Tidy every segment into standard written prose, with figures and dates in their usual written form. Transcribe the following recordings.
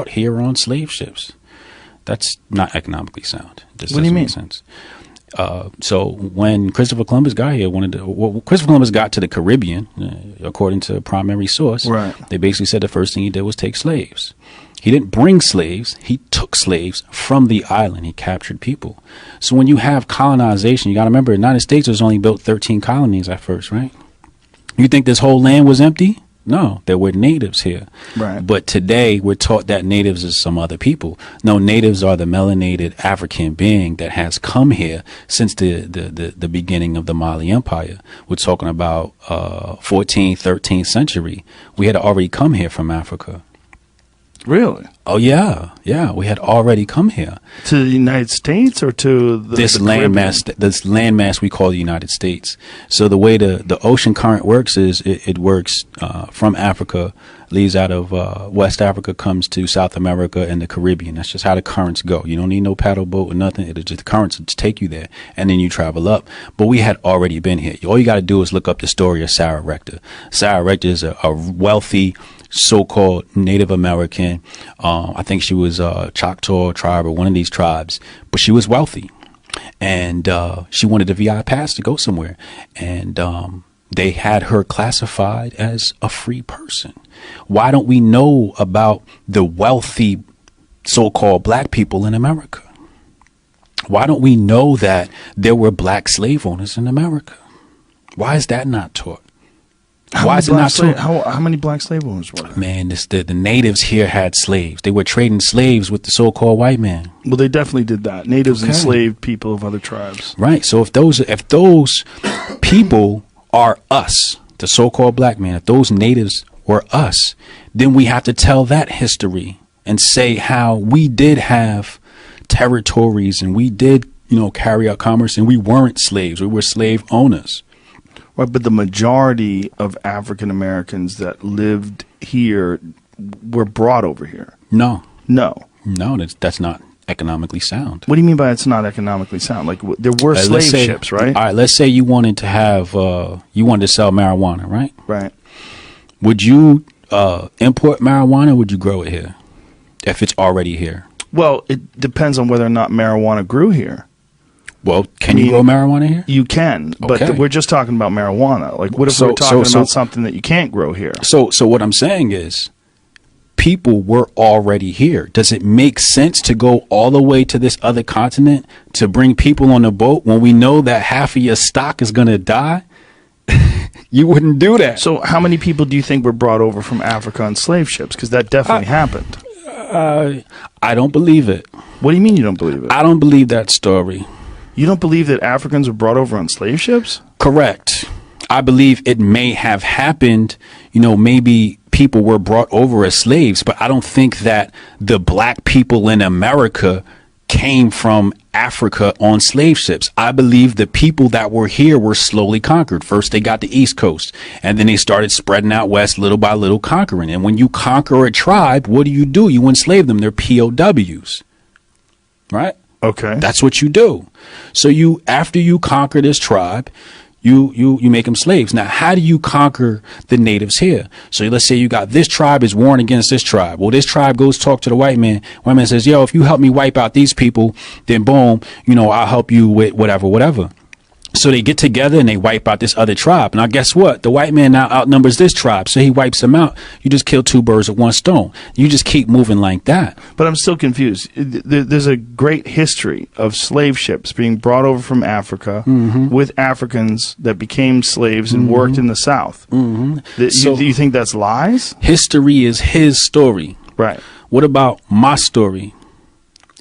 here on slave ships. That's not economically sound. It just What do you doesn't mean? make sense. So when Christopher Columbus got here, Christopher Columbus got to the Caribbean, according to a primary source, Right. they basically said the first thing he did was take slaves. He didn't bring slaves. He took slaves from the island. He captured people. So when you have colonization, you got to remember, the United States was only built 13 colonies at first, right? You think this whole land was empty? No, there were natives here. Right. But today we're taught that natives is some other people. No, natives are the melanated African being that has come here since the beginning of the Mali Empire. We're talking about 14th, 13th century. We had already come here from Africa. Really? Oh, yeah. Yeah, we had already come here. To the United States or to This the landmass we call the United States. So the way the ocean current works is it works from Africa, leaves out of West Africa, comes to South America and the Caribbean. That's just how the currents go. You don't need no paddle boat or nothing. It'll just, the currents will just take you there, and then you travel up. But we had already been here. All you got to do is look up the story of Sarah Rector. Sarah Rector is a wealthy so-called Native American. I think she was Choctaw tribe or one of these tribes, but she was wealthy, and she wanted a VI pass to go somewhere, and they had her classified as a free person. Why don't we know about the wealthy so-called black people in America? Why don't we know that there were black slave owners in America? Why is that not taught? Why is it not taught? How many black slave owners were there? Man, the natives here had slaves. They were trading slaves with the so-called white man. Well, they definitely did that. Natives Okay. enslaved people of other tribes. Right. So if those people are us, the so-called black man, if those natives were us, then we have to tell that history and say how we did have territories and we did, carry out commerce, and we weren't slaves. We were slave owners. Right, but the majority of African Americans that lived here were brought over here. No, That's not economically sound. What do you mean by it's not economically sound? Like there were slave ships, right? All right, let's say you wanted to have, you wanted to sell marijuana, right? Right. Would you import marijuana or would you grow it here if it's already here? Well, it depends on whether or not marijuana grew here. Well, can you grow marijuana here? You can, but Okay. we're just talking about marijuana. Like, what if we're talking about something that you can't grow here? So what I'm saying is, people were already here. Does it make sense to go all the way to this other continent to bring people on a boat when we know that half of your stock is going to die? You wouldn't do that. So how many people do you think were brought over from Africa on slave ships? Because that definitely happened. I don't believe it. What do you mean you don't believe it? I don't believe that story. You don't believe that Africans were brought over on slave ships? Correct. I believe it may have happened, maybe people were brought over as slaves, but I don't think that the black people in America came from Africa on slave ships. I believe the people that were here were slowly conquered. First, they got the East Coast, and then they started spreading out west little by little, conquering. And when you conquer a tribe, what do? You enslave them. They're POWs, right? Okay. That's what you do. So after you conquer this tribe, you make them slaves. Now, how do you conquer the natives here? So let's say you got this tribe is warring against this tribe. Well, this tribe goes talk to the white man. White man says, yo, if you help me wipe out these people, then boom, I'll help you with whatever. So they get together and they wipe out this other tribe. Now, guess what? The white man now outnumbers this tribe. So he wipes them out. You just kill two birds with one stone. You just keep moving like that. But I'm still confused. There's a great history of slave ships being brought over from Africa with Africans that became slaves and worked in the South. Do you think that's lies? History is his story. Right. What about my story?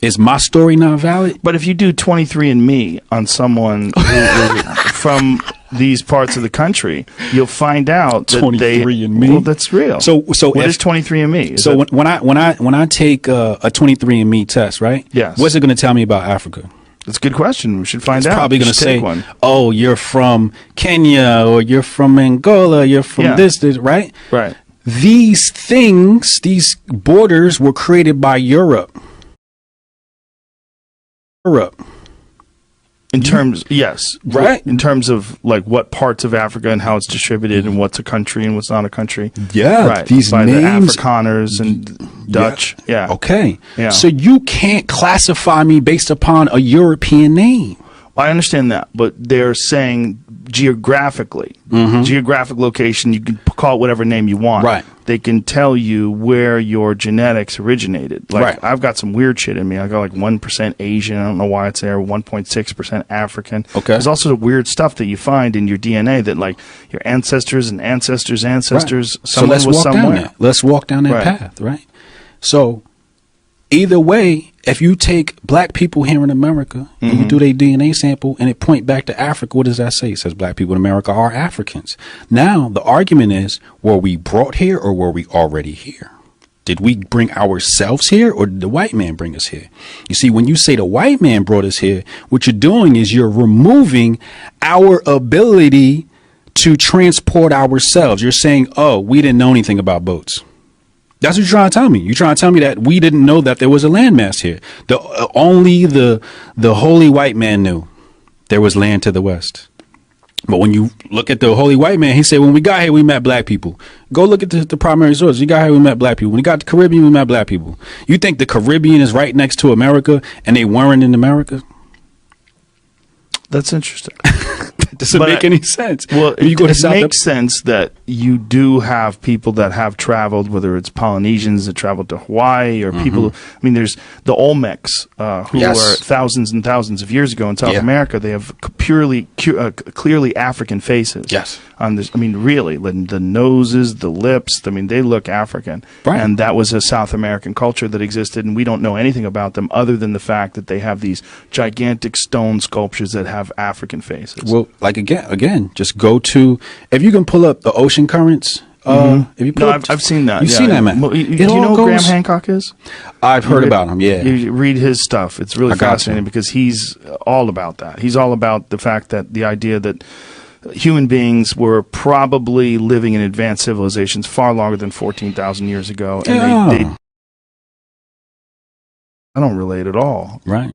Is my story not valid? But if you do 23andMe on someone from these parts of the country, you'll find out that 23andMe? Well, that's real. So what is 23andMe? When I take a 23andMe test, right? Yes. What's it going to tell me about Africa? That's a good question. We should find out. It's probably going to say, one. oh, you're from Kenya, or you're from Angola, you're from this, right? Right. These things, these borders were created by Europe. In terms, yes, right. In terms of like what parts of Africa and how it's distributed and what's a country and what's not a country. Yeah, right. These by names, the Afrikaners and Dutch. Yeah. Okay. Yeah. So you can't classify me based upon a European name. I understand that, but they're saying geographically, geographic location, you can call it whatever name you want. Right. They can tell you where your genetics originated. Like, right. I've got some weird shit in me. I got like 1% Asian. I don't know why it's there. 1.6% African. Okay. There's also weird stuff that you find in your DNA that, like, your ancestors and ancestors' ancestors. Right. So let's walk down that. Let's walk down that path, right? So either way, if you take black people here in America and you do their DNA sample and it point back to Africa, what does that say? It says black people in America are Africans. Now, the argument is, were we brought here or were we already here? Did we bring ourselves here or did the white man bring us here? You see, when you say the white man brought us here, what you're doing is you're removing our ability to transport ourselves. You're saying, oh, we didn't know anything about boats. That's what you're trying to tell me. You're trying to tell me that we didn't know that there was a landmass here. Only the holy white man knew there was land to the west. But when you look at the holy white man, he said, when we got here, we met black people. Go look at the primary source. We got here, we met black people. When we got the Caribbean, we met black people. You think the Caribbean is right next to America and they weren't in America? That's interesting. That doesn't make any sense. Well, it makes sense that you do have people that have traveled, whether it's Polynesians that traveled to Hawaii or people. I mean, there's the Olmecs who were thousands and thousands of years ago in South America. They have clearly African faces. Yes. On this, I mean, really, the noses, the lips. I mean, they look African. Right. And that was a South American culture that existed, and we don't know anything about them other than the fact that they have these gigantic stone sculptures that have African faces. Well, like again, just go to, if you can pull up the ocean currents. If you pull I've seen that. You've seen that, man. Well, do you know who Graham Hancock is? I've heard about him. Yeah, you read his stuff. It's really fascinating because he's all about that. He's all about the fact that the idea that human beings were probably living in advanced civilizations far longer than 14,000 years ago, and they I don't relate at all. Right.